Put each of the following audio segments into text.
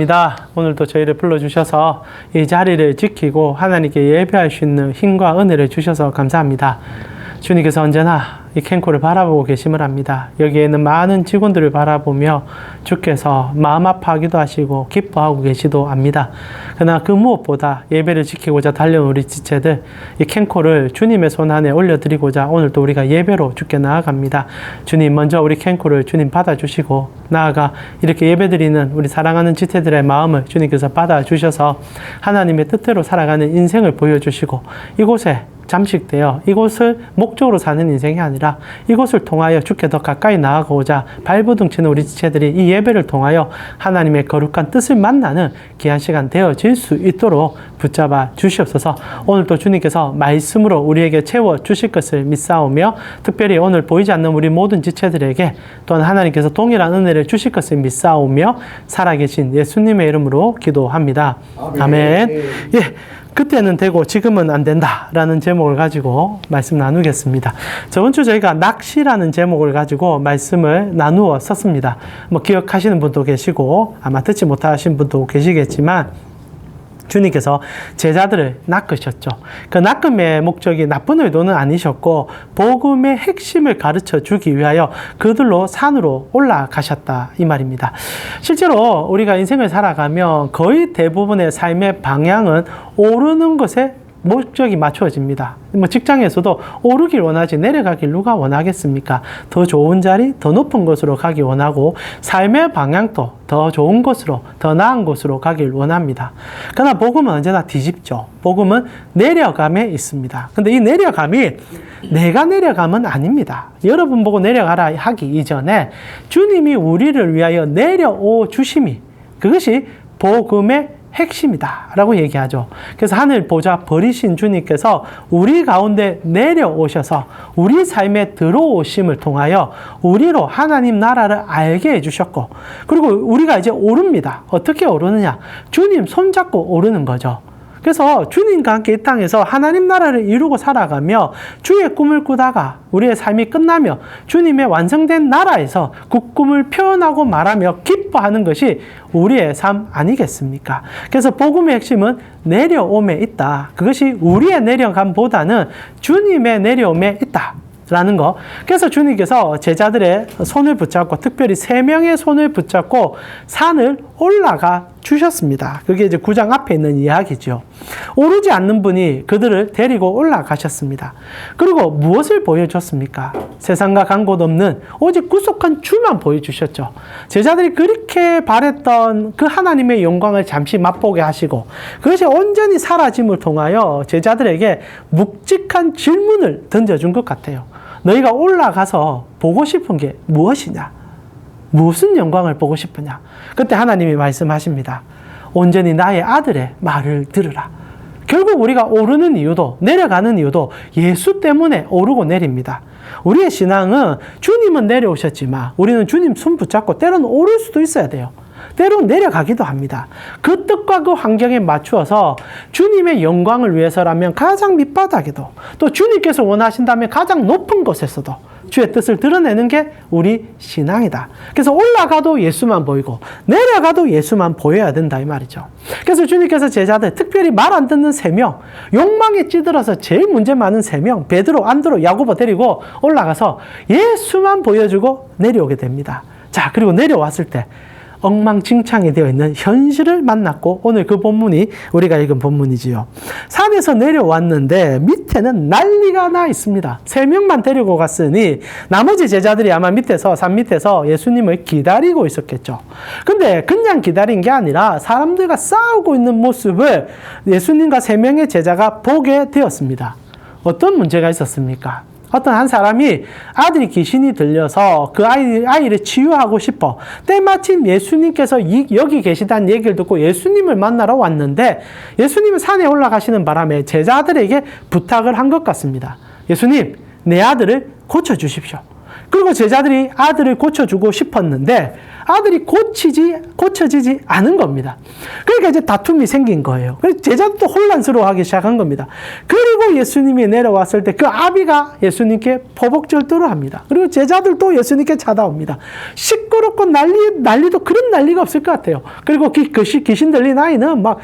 입니다. 오늘도 저희를 불러주셔서 이 자리를 지키고 하나님께 예배할 수 있는 힘과 은혜를 주셔서 감사합니다. 주님께서 언제나 이 캔코를 바라보고 계심을 합니다. 여기에는 많은 직원들을 바라보며 주께서 마음 아파하기도 하시고 기뻐하고 계시도 압니다. 그러나 그 무엇보다 예배를 지키고자 달려온 우리 지체들, 이 캔코를 주님의 손 안에 올려드리고자 오늘도 우리가 예배로 주께 나아갑니다. 주님, 먼저 우리 캔코를 주님 받아주시고 나아가 이렇게 예배드리는 우리 사랑하는 지체들의 마음을 주님께서 받아주셔서 하나님의 뜻대로 살아가는 인생을 보여주시고 이곳에 잠식되어 이곳을 목적으로 사는 인생이 아니라 이곳을 통하여 주께 더 가까이 나아가고자 발버둥치는 우리 지체들이 이 예배를 통하여 하나님의 거룩한 뜻을 만나는 귀한 시간 되어질 수 있도록 붙잡아 주시옵소서. 오늘도 주님께서 말씀으로 우리에게 채워 주실 것을 믿사오며 특별히 오늘 보이지 않는 우리 모든 지체들에게 또한 하나님께서 동일한 은혜를 주실 것을 믿사오며 살아계신 예수님의 이름으로 기도합니다. 아멘. 예. 그때는 되고 지금은 안 된다 라는 제목을 가지고 말씀 나누겠습니다. 저번 주 저희가 낚시라는 제목을 가지고 말씀을 나누어 썼습니다. 기억하시는 분도 계시고 아마 듣지 못하신 분도 계시겠지만 주님께서 제자들을 낚으셨죠. 그 낚음의 목적이 나쁜 의도는 아니셨고 복음의 핵심을 가르쳐 주기 위하여 그들로 산으로 올라가셨다 이 말입니다. 실제로 우리가 인생을 살아가면 거의 대부분의 삶의 방향은 오르는 것에 목적이 맞춰집니다. 직장에서도 오르길 원하지 내려가길 누가 원하겠습니까? 더 좋은 자리, 더 높은 곳으로 가기 원하고 삶의 방향도 더 좋은 곳으로, 더 나은 곳으로 가길 원합니다. 그러나 복음은 언제나 뒤집죠. 복음은 내려감에 있습니다. 근데 이 내려감이 내가 내려감은 아닙니다. 여러분 보고 내려가라 하기 이전에 주님이 우리를 위하여 내려오 주심이 그것이 복음의 핵심이다 라고 얘기하죠. 그래서 하늘 보좌 버리신 주님께서 우리 가운데 내려오셔서 우리 삶에 들어오심을 통하여 우리로 하나님 나라를 알게 해주셨고 그리고 우리가 이제 오릅니다. 어떻게 오르느냐? 주님 손잡고 오르는 거죠. 그래서 주님과 함께 이 땅에서 하나님 나라를 이루고 살아가며 주의 꿈을 꾸다가 우리의 삶이 끝나며 주님의 완성된 나라에서 그 꿈을 표현하고 말하며 기뻐하는 것이 우리의 삶 아니겠습니까? 그래서 복음의 핵심은 내려옴에 있다. 그것이 우리의 내려감보다는 주님의 내려옴에 있다. 라는 거. 그래서 주님께서 제자들의 손을 붙잡고 특별히 3명의 손을 붙잡고 산을 올라가 주셨습니다. 그게 이제 9장 앞에 있는 이야기죠. 오르지 않는 분이 그들을 데리고 올라가셨습니다. 그리고 무엇을 보여줬습니까? 세상과 간 곳 없는 오직 구속한 주만 보여주셨죠. 제자들이 그렇게 바랬던 그 하나님의 영광을 잠시 맛보게 하시고 그것이 온전히 사라짐을 통하여 제자들에게 묵직한 질문을 던져준 것 같아요. 너희가 올라가서 보고 싶은 게 무엇이냐? 무슨 영광을 보고 싶으냐? 그때 하나님이 말씀하십니다. 온전히 나의 아들의 말을 들으라. 결국 우리가 오르는 이유도 내려가는 이유도 예수 때문에 오르고 내립니다. 우리의 신앙은 주님은 내려오셨지만 우리는 주님 손 붙잡고 때로는 오를 수도 있어야 돼요. 때로는 내려가기도 합니다. 그 뜻과 그 환경에 맞추어서 주님의 영광을 위해서라면 가장 밑바닥에도 또 주님께서 원하신다면 가장 높은 곳에서도 주의 뜻을 드러내는 게 우리 신앙이다. 그래서 올라가도 예수만 보이고 내려가도 예수만 보여야 된다 이 말이죠. 그래서 주님께서 제자들 특별히 말 안 듣는 3명 욕망에 찌들어서 제일 문제 많은 3명 베드로, 안드로, 야고보 데리고 올라가서 예수만 보여주고 내려오게 됩니다. 자, 그리고 내려왔을 때 엉망진창이 되어 있는 현실을 만났고 오늘 그 본문이 우리가 읽은 본문이지요. 산에서 내려왔는데 밑에는 난리가 나 있습니다. 3명만 데리고 갔으니 나머지 제자들이 아마 밑에서 산 밑에서 예수님을 기다리고 있었겠죠. 근데 그냥 기다린 게 아니라 사람들과 싸우고 있는 모습을 예수님과 3명의 제자가 보게 되었습니다. 어떤 문제가 있었습니까? 어떤 한 사람이 아들이 귀신이 들려서 그 아이를 치유하고 싶어 때마침 예수님께서 여기 계시다는 얘기를 듣고 예수님을 만나러 왔는데 예수님은 산에 올라가시는 바람에 제자들에게 부탁을 한 것 같습니다. 예수님, 내 아들을 고쳐주십시오. 그리고 제자들이 아들을 고쳐주고 싶었는데 아들이 고쳐지지 않은 겁니다. 그러니까 이제 다툼이 생긴 거예요. 그래서 제자들도 혼란스러워하기 시작한 겁니다. 그리고 예수님이 내려왔을 때 그 아비가 예수님께 포복절도를 합니다. 그리고 제자들도 예수님께 찾아옵니다. 시끄럽고 난리도 그런 난리가 없을 것 같아요. 그리고 귀신 들린 아이는 막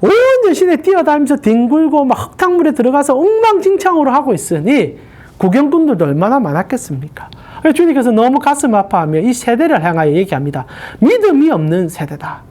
온 여신에 뛰어다니면서 뒹굴고 막 흙탕물에 들어가서 엉망진창으로 하고 있으니 구경꾼들도 얼마나 많았겠습니까? 주님께서 너무 가슴 아파하며 이 세대를 향하여 얘기합니다. 믿음이 없는 세대다.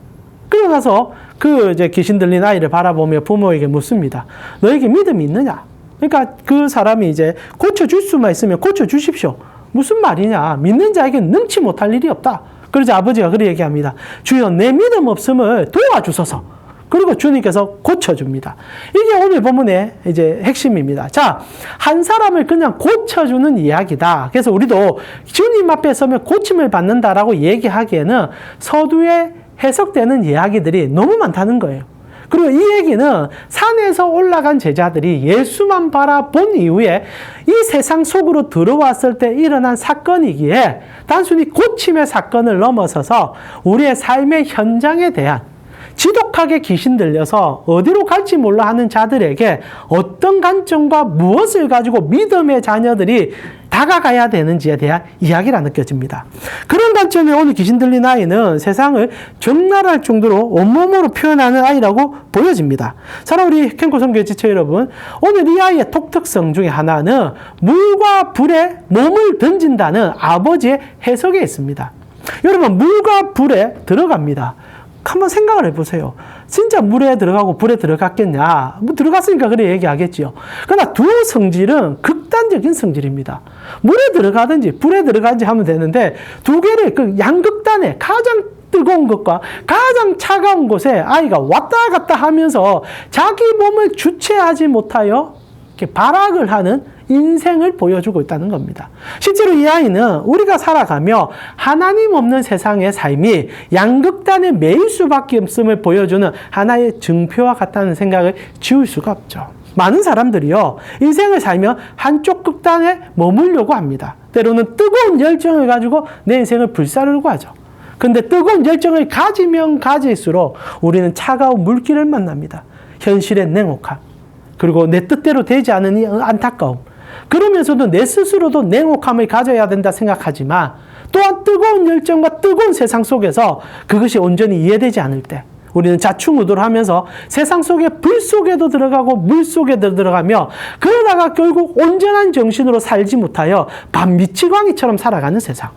그러고 나서 그 이제 귀신 들린 아이를 바라보며 부모에게 묻습니다. 너에게 믿음이 있느냐? 그러니까 그 사람이 이제 고쳐줄 수만 있으면 고쳐주십시오. 무슨 말이냐? 믿는 자에게 능치 못할 일이 없다. 그러자 아버지가 그렇게 얘기합니다. 주여, 내 믿음 없음을 도와주소서. 그리고 주님께서 고쳐줍니다. 이게 오늘 본문의 이제 핵심입니다. 자, 한 사람을 그냥 고쳐주는 이야기다. 그래서 우리도 주님 앞에 서면 고침을 받는다라고 얘기하기에는 서두에 해석되는 이야기들이 너무 많다는 거예요. 그리고 이 얘기는 산에서 올라간 제자들이 예수만 바라본 이후에 이 세상 속으로 들어왔을 때 일어난 사건이기에 단순히 고침의 사건을 넘어서서 우리의 삶의 현장에 대한 지독하게 귀신 들려서 어디로 갈지 몰라 하는 자들에게 어떤 관점과 무엇을 가지고 믿음의 자녀들이 다가가야 되는지에 대한 이야기라 느껴집니다. 그런 관점에 오늘 귀신 들린 아이는 세상을 적나라할 정도로 온몸으로 표현하는 아이라고 보여집니다. 사랑하는 우리 캔코 선교회 지체 여러분, 오늘 이 아이의 독특성 중에 하나는 물과 불에 몸을 던진다는 아버지의 해석에 있습니다. 여러분, 물과 불에 들어갑니다. 한번 생각을 해보세요. 진짜 물에 들어가고 불에 들어갔겠냐? 뭐 들어갔으니까 그래 얘기하겠지요. 그러나 두 성질은 극단적인 성질입니다. 물에 들어가든지 불에 들어가든지 하면 되는데 두 개를 그 양극단에 가장 뜨거운 것과 가장 차가운 곳에 아이가 왔다 갔다 하면서 자기 몸을 주체하지 못하여 이렇게 발악을 하는 인생을 보여주고 있다는 겁니다. 실제로 이 아이는 우리가 살아가며 하나님 없는 세상의 삶이 양극단에 매일 수밖에 없음을 보여주는 하나의 증표와 같다는 생각을 지울 수가 없죠. 많은 사람들이요, 인생을 살며 한쪽 극단에 머물려고 합니다. 때로는 뜨거운 열정을 가지고 내 인생을 불사르려고 하죠. 근데 뜨거운 열정을 가지면 가질수록 우리는 차가운 물길을 만납니다. 현실의 냉혹함, 그리고 내 뜻대로 되지 않은 이 안타까움, 그러면서도 내 스스로도 냉혹함을 가져야 된다 생각하지만 또한 뜨거운 열정과 뜨거운 세상 속에서 그것이 온전히 이해되지 않을 때 우리는 자충우돌을 하면서 세상 속에 불 속에도 들어가고 물 속에도 들어가며 그러다가 결국 온전한 정신으로 살지 못하여 밤미치광이처럼 살아가는 세상.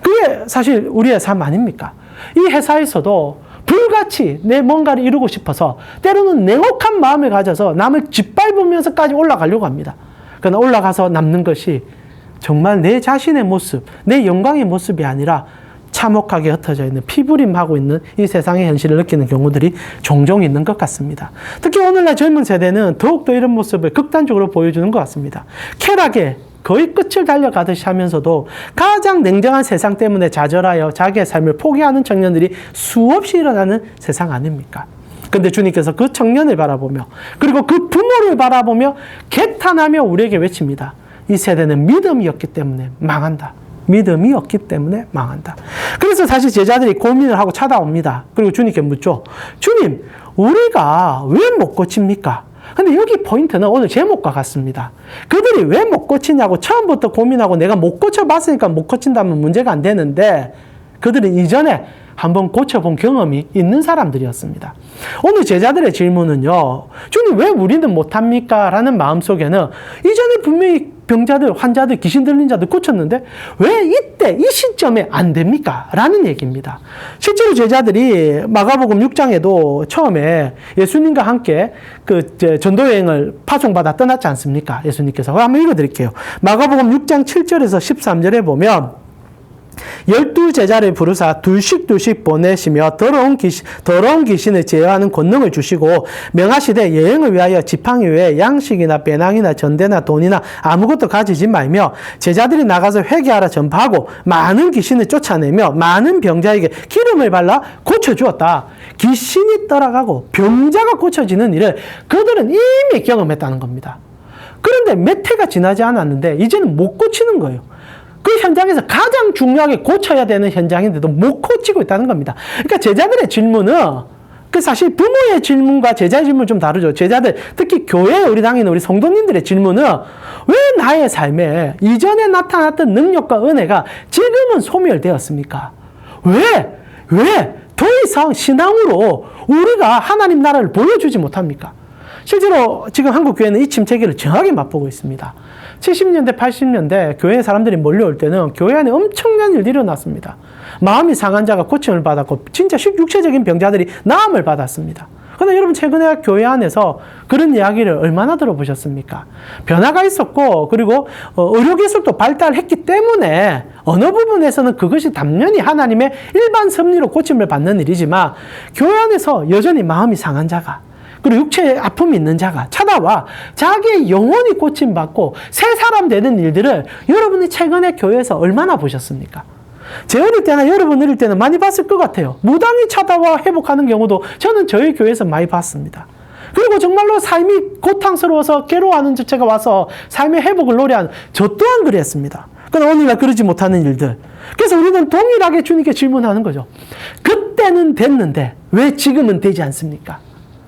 그게 사실 우리의 삶 아닙니까? 이 회사에서도 불같이 내 뭔가를 이루고 싶어서 때로는 냉혹한 마음을 가져서 남을 짓밟으면서까지 올라가려고 합니다. 그러나 올라가서 남는 것이 정말 내 자신의 모습, 내 영광의 모습이 아니라 참혹하게 흩어져 있는, 피부림하고 있는 이 세상의 현실을 느끼는 경우들이 종종 있는 것 같습니다. 특히 오늘날 젊은 세대는 더욱더 이런 모습을 극단적으로 보여주는 것 같습니다. 쾌락에 거의 끝을 달려가듯이 하면서도 가장 냉정한 세상 때문에 좌절하여 자기의 삶을 포기하는 청년들이 수없이 일어나는 세상 아닙니까? 근데 주님께서 그 청년을 바라보며 그리고 그 부모를 바라보며 개탄하며 우리에게 외칩니다. 이 세대는 믿음이 없기 때문에 망한다. 믿음이 없기 때문에 망한다. 그래서 사실 제자들이 고민을 하고 찾아옵니다. 그리고 주님께 묻죠. 주님, 우리가 왜 못 고칩니까? 근데 여기 포인트는 오늘 제목과 같습니다. 그들이 왜 못 고치냐고 처음부터 고민하고 내가 못 고쳐봤으니까 못 고친다면 문제가 안 되는데 그들은 이전에 한번 고쳐본 경험이 있는 사람들이었습니다. 오늘 제자들의 질문은요, 주님 왜 우리는 못합니까? 라는 마음속에는 이전에 분명히 병자들, 환자들, 귀신 들린 자들 고쳤는데 왜 이때, 이 시점에 안 됩니까? 라는 얘기입니다. 실제로 제자들이 마가복음 6장에도 처음에 예수님과 함께 그 전도여행을 파송받아 떠났지 않습니까? 예수님께서. 한번 읽어드릴게요. 마가복음 6장 7절에서 13절에 보면 12 제자를 부르사 둘씩 보내시며 더러운 귀신을 제어하는 권능을 주시고 명하시되 여행을 위하여 지팡이 외에 양식이나 배낭이나 전대나 돈이나 아무것도 가지지 말며 제자들이 나가서 회개하라 전파하고 많은 귀신을 쫓아내며 많은 병자에게 기름을 발라 고쳐주었다. 귀신이 떠나가고 병자가 고쳐지는 일을 그들은 이미 경험했다는 겁니다. 그런데 몇 해가 지나지 않았는데 이제는 못 고치는 거예요. 그 현장에서 가장 중요하게 고쳐야 되는 현장인데도 못 고치고 있다는 겁니다. 그러니까 제자들의 질문은 그 사실 부모의 질문과 제자의 질문은 좀 다르죠. 제자들, 특히 교회에 우리 다니는 우리 성도님들의 질문은 왜 나의 삶에 이전에 나타났던 능력과 은혜가 지금은 소멸되었습니까? 왜 더 이상 신앙으로 우리가 하나님 나라를 보여주지 못합니까? 실제로 지금 한국 교회는 이 침체기를 정확히 맛보고 있습니다. 70년대, 80년대 교회 사람들이 몰려올 때는 교회 안에 엄청난 일들이 일어났습니다. 마음이 상한 자가 고침을 받았고 진짜 육체적인 병자들이 나음을 받았습니다. 그런데 여러분 최근에 교회 안에서 그런 이야기를 얼마나 들어보셨습니까? 변화가 있었고 그리고 의료기술도 발달했기 때문에 어느 부분에서는 그것이 당연히 하나님의 일반 섭리로 고침을 받는 일이지만 교회 안에서 여전히 마음이 상한 자가 그리고 육체에 아픔이 있는 자가 찾아와 자기의 영혼이 고침받고 새 사람 되는 일들을 여러분이 최근에 교회에서 얼마나 보셨습니까? 제 어릴 때나 여러분 어릴 때는 많이 봤을 것 같아요. 무당이 찾아와 회복하는 경우도 저는 저희 교회에서 많이 봤습니다. 그리고 정말로 삶이 고통스러워서 괴로워하는 자체가 와서 삶의 회복을 노래하는 저 또한 그랬습니다. 그러나 오늘날 그러지 못하는 일들. 그래서 우리는 동일하게 주님께 질문하는 거죠. 그때는 됐는데 왜 지금은 되지 않습니까?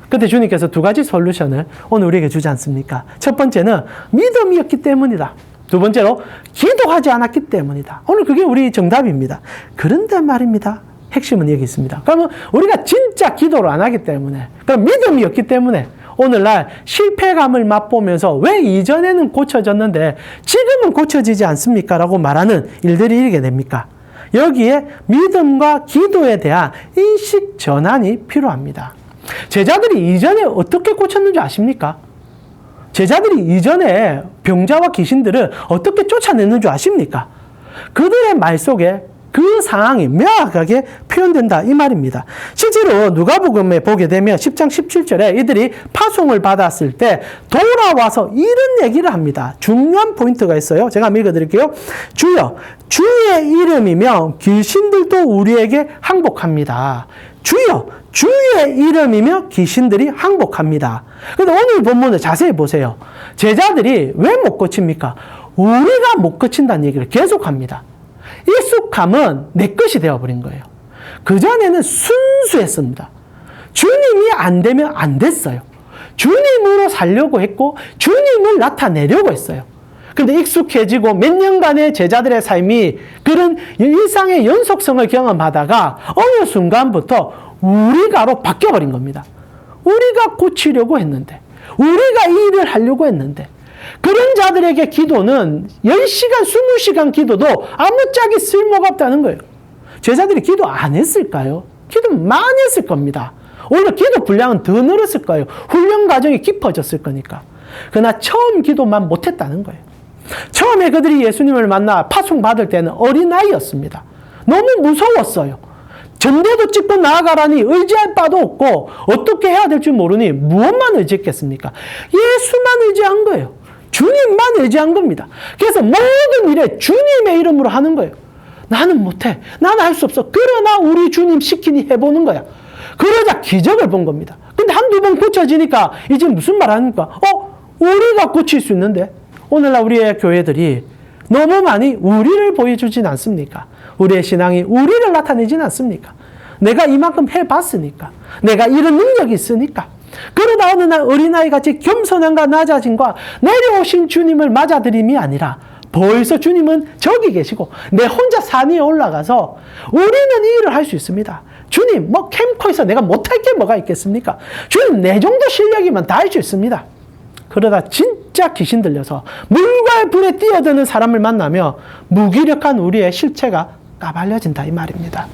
그때 주님께서 두 가지 솔루션을 오늘 우리에게 주지 않습니까? 첫 번째는 믿음이었기 때문이다. 두 번째로 기도하지 않았기 때문이다. 오늘 그게 우리 정답입니다. 그런데 말입니다. 핵심은 여기 있습니다. 그러면 우리가 진짜 기도를 안 하기 때문에 그럼 믿음이었기 때문에 오늘날 실패감을 맛보면서 왜 이전에는 고쳐졌는데 지금은 고쳐지지 않습니까? 라고 말하는 일들이 일게 됩니까? 여기에 믿음과 기도에 대한 인식 전환이 필요합니다. 제자들이 이전에 어떻게 고쳤는지 아십니까? 제자들이 이전에 병자와 귀신들을 어떻게 쫓아냈는 줄 아십니까? 그들의 말 속에 그 상황이 명확하게 표현된다 이 말입니다. 실제로 누가복음에 보게 되면 10장 17절에 이들이 파송을 받았을 때 돌아와서 이런 얘기를 합니다. 중요한 포인트가 있어요. 제가 한번 읽어드릴게요. 주여, 주의 이름이며 귀신들도 우리에게 항복합니다. 주여, 주의 이름이며 귀신들이 항복합니다. 그런데 오늘 본문을 자세히 보세요. 제자들이 왜 못 고칩니까? 우리가 못 고친다는 얘기를 계속합니다. 익숙함은 내 것이 되어버린 거예요. 그전에는 순수했습니다. 주님이 안 되면 안 됐어요. 주님으로 살려고 했고 주님을 나타내려고 했어요. 그런데 익숙해지고 몇 년간의 제자들의 삶이 그런 일상의 연속성을 경험하다가 어느 순간부터 우리가로 바뀌어버린 겁니다. 우리가 고치려고 했는데 우리가 이 일을 하려고 했는데 그런 자들에게 기도는 10시간, 20시간 기도도 아무짝에 쓸모가 없다는 거예요. 제자들이 기도 안 했을까요? 기도 많이 했을 겁니다. 오히려 기도 분량은 더 늘었을 거예요. 훈련 과정이 깊어졌을 거니까. 그러나 처음 기도만 못했다는 거예요. 처음에 그들이 예수님을 만나 파송받을 때는 어린아이였습니다. 너무 무서웠어요. 전대도 찍고 나아가라니 의지할 바도 없고 어떻게 해야 될지 모르니 무엇만 의지했겠습니까? 예수만 의지한 거예요. 주님만 의지한 겁니다. 그래서 모든 일에 주님의 이름으로 하는 거예요. 나는 못해. 나는 할 수 없어. 그러나 우리 주님 시키니 해보는 거야. 그러자 기적을 본 겁니다. 근데 한두 번 고쳐지니까 이제 무슨 말 하니까 우리가 고칠 수 있는데 오늘날 우리의 교회들이 너무 많이 우리를 보여주진 않습니까? 우리의 신앙이 우리를 나타내진 않습니까? 내가 이만큼 해봤으니까. 내가 이런 능력이 있으니까. 그러다 어느 날 어린아이같이 겸손함과 낮아짐과 내려오신 주님을 맞아들임이 아니라 벌써 주님은 저기 계시고 내 혼자 산 위에 올라가서 우리는 이 일을 할 수 있습니다. 주님, 캠코에서 내가 못할 게 뭐가 있겠습니까? 주님, 내 정도 실력이면 다 할 수 있습니다. 그러다 진짜 귀신 들려서 물과 불에 뛰어드는 사람을 만나며 무기력한 우리의 실체가 까발려진다 이 말입니다.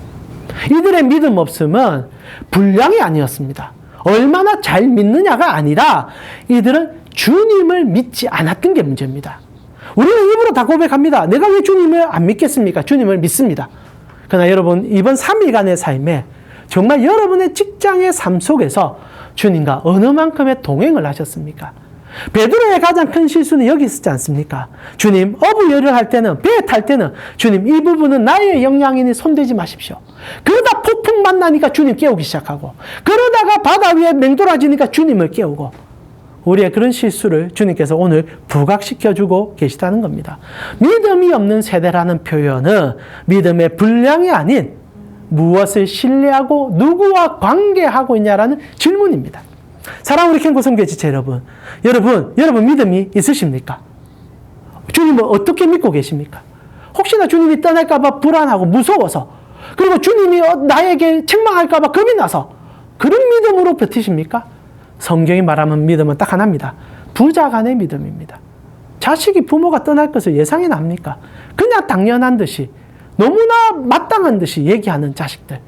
이들의 믿음 없음은 불량이 아니었습니다. 얼마나 잘 믿느냐가 아니라 이들은 주님을 믿지 않았던 게 문제입니다. 우리는 입으로 다 고백합니다. 내가 왜 주님을 안 믿겠습니까? 주님을 믿습니다. 그러나 여러분 이번 3일간의 삶에 정말 여러분의 직장의 삶 속에서 주님과 어느 만큼의 동행을 하셨습니까? 베드로의 가장 큰 실수는 여기 있었지 않습니까? 주님, 어부 일을 할 때는, 배에 탈 때는 주님, 이 부분은 나의 역량이니 손대지 마십시오. 그러다 폭풍 만나니까 주님 깨우기 시작하고 그러다가 바다 위에 맹돌아지니까 주님을 깨우고 우리의 그런 실수를 주님께서 오늘 부각시켜주고 계시다는 겁니다. 믿음이 없는 세대라는 표현은 믿음의 분량이 아닌 무엇을 신뢰하고 누구와 관계하고 있냐라는 질문입니다. 사랑하는 우리 캔고 선교회 지체 여러분, 여러분 믿음이 있으십니까? 주님을 어떻게 믿고 계십니까? 혹시나 주님이 떠날까봐 불안하고 무서워서, 그리고 주님이 나에게 책망할까봐 겁이 나서 그런 믿음으로 버티십니까? 성경이 말하는 믿음은 딱 하나입니다. 부자 간의 믿음입니다. 자식이 부모가 떠날 것을 예상이나 합니까? 그냥 당연한 듯이, 너무나 마땅한 듯이 얘기하는 자식들.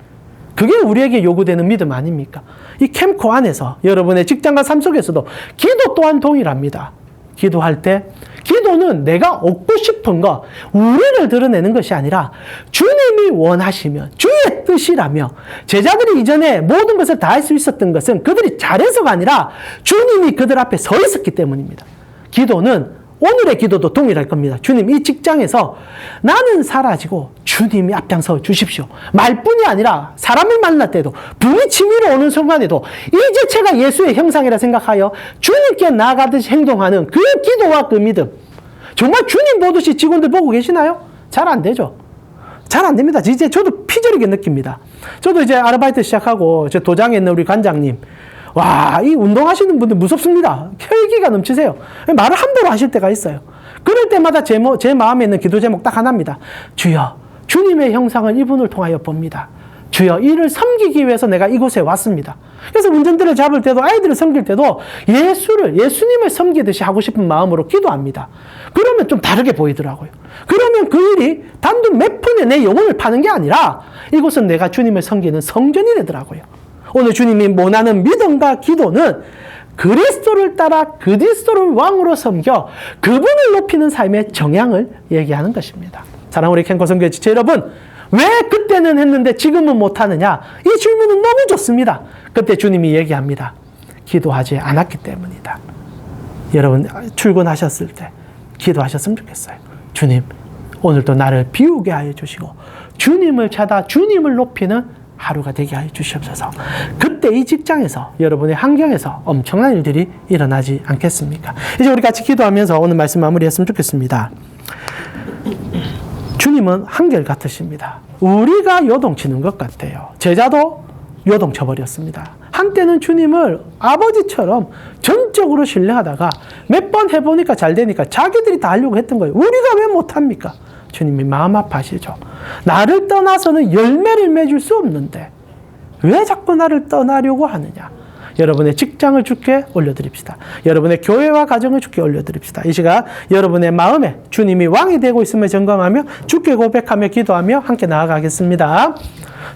그게 우리에게 요구되는 믿음 아닙니까? 이 캠코 안에서 여러분의 직장과 삶 속에서도 기도 또한 동일합니다. 기도할 때 기도는 내가 얻고 싶은 거, 우리를 드러내는 것이 아니라 주님이 원하시면, 주의 뜻이라며, 제자들이 이전에 모든 것을 다 할 수 있었던 것은 그들이 잘해서가 아니라 주님이 그들 앞에 서 있었기 때문입니다. 기도는 오늘의 기도도 동일할 겁니다. 주님, 이 직장에서 나는 사라지고 주님이 앞장서 주십시오. 말뿐이 아니라 사람을 만날 때도, 불이 치밀어 오는 순간에도 이 자체가 예수의 형상이라 생각하여 주님께 나아가듯이 행동하는 그 기도와 그 믿음. 정말 주님 보듯이 직원들 보고 계시나요? 잘 안 되죠. 잘 안 됩니다. 이제 저도 피저리게 느낍니다. 저도 이제 아르바이트 시작하고 제 도장에 있는 우리 관장님, 와, 이 운동하시는 분들 무섭습니다. 혈기가 넘치세요. 말을 함부로 하실 때가 있어요. 그럴 때마다 제 마음에 있는 기도 제목 딱 하나입니다. 주여, 주님의 형상을 이분을 통하여 봅니다. 주여, 이를 섬기기 위해서 내가 이곳에 왔습니다. 그래서 운전대를 잡을 때도, 아이들을 섬길 때도 예수님을 섬기듯이 하고 싶은 마음으로 기도합니다. 그러면 좀 다르게 보이더라고요. 그러면 그 일이 단돈 몇 푼에 내 영혼을 파는 게 아니라 이곳은 내가 주님을 섬기는 성전이 되더라고요. 오늘 주님이 원하는 믿음과 기도는 그리스도를 따라 그리스도를 왕으로 섬겨 그분을 높이는 삶의 정향을 얘기하는 것입니다. 사랑하는 우리 캔코 선교회 지체 여러분, 왜 그때는 했는데 지금은 못하느냐? 이 질문은 너무 좋습니다. 그때 주님이 얘기합니다. 기도하지 않았기 때문이다. 여러분 출근하셨을 때 기도하셨으면 좋겠어요. 주님, 오늘도 나를 비우게 하여 주시고 주님을 찾아 주님을 높이는 하루가 되게 하여 주시옵소서. 그때 이 직장에서, 여러분의 환경에서 엄청난 일들이 일어나지 않겠습니까? 이제 우리 같이 기도하면서 오늘 말씀 마무리했으면 좋겠습니다. 주님은 한결같으십니다. 우리가 요동치는 것 같아요. 제자도 요동쳐버렸습니다. 한때는 주님을 아버지처럼 전적으로 신뢰하다가 몇 번 해보니까 잘 되니까 자기들이 다 하려고 했던 거예요. 우리가 왜 못합니까? 주님이 마음 아파하시죠. 나를 떠나서는 열매를 맺을 수 없는데 왜 자꾸 나를 떠나려고 하느냐? 여러분의 직장을 주께 올려드립시다. 여러분의 교회와 가정을 주께 올려드립시다. 이 시간 여러분의 마음에 주님이 왕이 되고 있음을 점검하며 주께 고백하며 기도하며 함께 나아가겠습니다.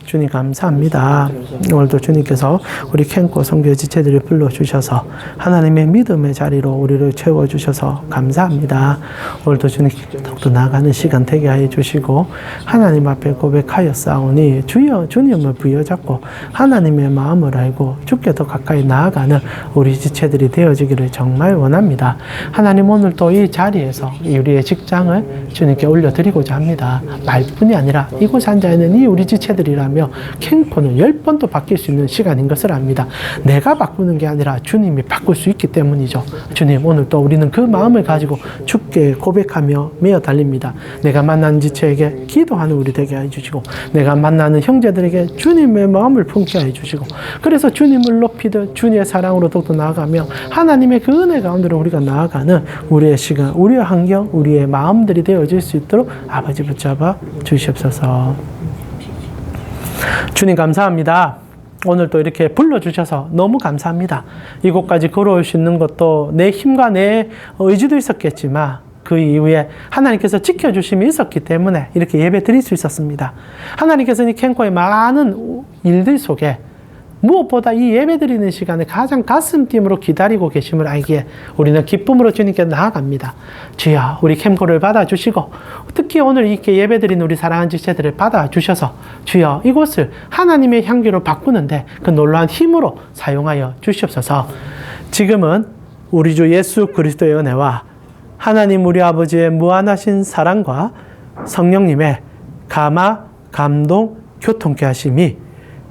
주님 감사합니다. 오늘도 주님께서 우리 캔코 선교회 지체들을 불러주셔서 하나님의 믿음의 자리로 우리를 채워주셔서 감사합니다. 오늘도 주님 더욱더 나아가는 시간 되게 하여 주시고 하나님 앞에 고백하여 싸우니 주여 주님을 부여잡고 하나님의 마음을 알고 주께 더 가까이 나아가는 우리 지체들이 되어지기를 정말 원합니다. 하나님 오늘도 이 자리에서 우리의 직장을 주님께 올려드리고자 합니다. 말뿐이 아니라 이곳에 앉아있는 이 우리 지체들이라면 캔코는 10번도 바뀔 수 있는 시간인 것을 압니다. 내가 바꾸는 게 아니라 주님이 바꿀 수 있기 때문이죠. 주님, 오늘 또 우리는 그 마음을 가지고 주께 고백하며 메어 달립니다. 내가 만나는 지체에게 기도하는 우리 되게 해주시고 내가 만나는 형제들에게 주님의 마음을 품게 해주시고 그래서 주님을 높이듯 주님의 사랑으로 더욱더 나아가며 하나님의 그 은혜 가운데로 우리가 나아가는 우리의 시간, 우리의 환경, 우리의 마음들이 되어질 수 있도록 아버지 붙잡아 주시옵소서. 주님 감사합니다. 오늘 또 이렇게 불러주셔서 너무 감사합니다. 이곳까지 걸어올 수 있는 것도 내 힘과 내 의지도 있었겠지만 그 이후에 하나님께서 지켜주심이 있었기 때문에 이렇게 예배 드릴 수 있었습니다. 하나님께서는 이 캔코의 많은 일들 속에 무엇보다 이 예배 드리는 시간에 가장 가슴 뛰므로 기다리고 계심을 알기에 우리는 기쁨으로 주님께 나아갑니다. 주여, 우리 캠코를 받아주시고 특히 오늘 이렇게 예배 드리는 우리 사랑하는 지체들을 받아주셔서 주여, 이곳을 하나님의 향기로 바꾸는데 그 놀라운 힘으로 사용하여 주시옵소서. 지금은 우리 주 예수 그리스도의 은혜와 하나님 우리 아버지의 무한하신 사랑과 성령님의 감화, 감동, 교통케 하심이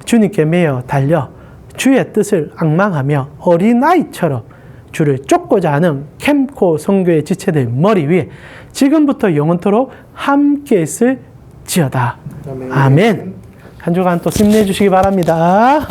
주님께 매어 달려 주의 뜻을 앙망하며 어린아이처럼 주를 쫓고자 하는 캠코 선교의 지체들 머리 위에 지금부터 영원토록 함께 있을지어다. 아멘. 한 주간 또 힘내주시기 바랍니다.